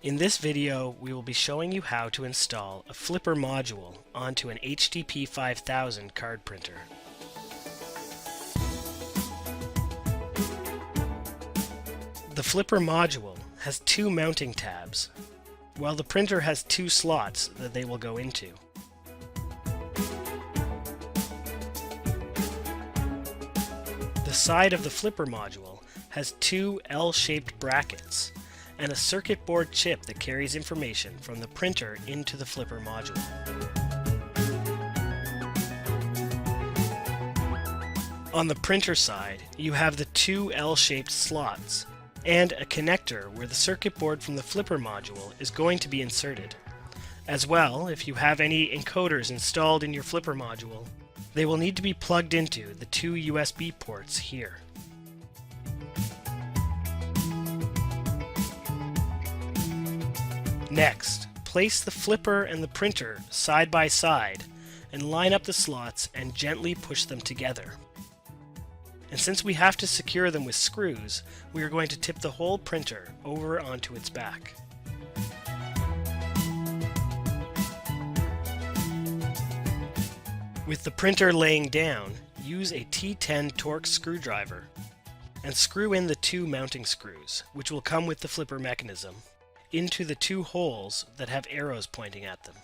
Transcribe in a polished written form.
In this video, we will be showing you how to install a flipper module onto an HDP 5000 card printer. The flipper module has two mounting tabs, while the printer has two slots that they will go into. The side of the flipper module has two L-shaped brackets and a circuit board chip that carries information from the printer into the flipper module. On the printer side, you have the two L-shaped slots and a connector where the circuit board from the flipper module is going to be inserted. As well, if you have any encoders installed in your flipper module, they will need to be plugged into the two USB ports here. Next, place the flipper and the printer side by side and line up the slots and gently push them together. And since we have to secure them with screws, we are going to tip the whole printer over onto its back. With the printer laying down, use a T10 Torx screwdriver and screw in the two mounting screws, which will come with the flipper mechanism, into the two holes that have arrows pointing at them.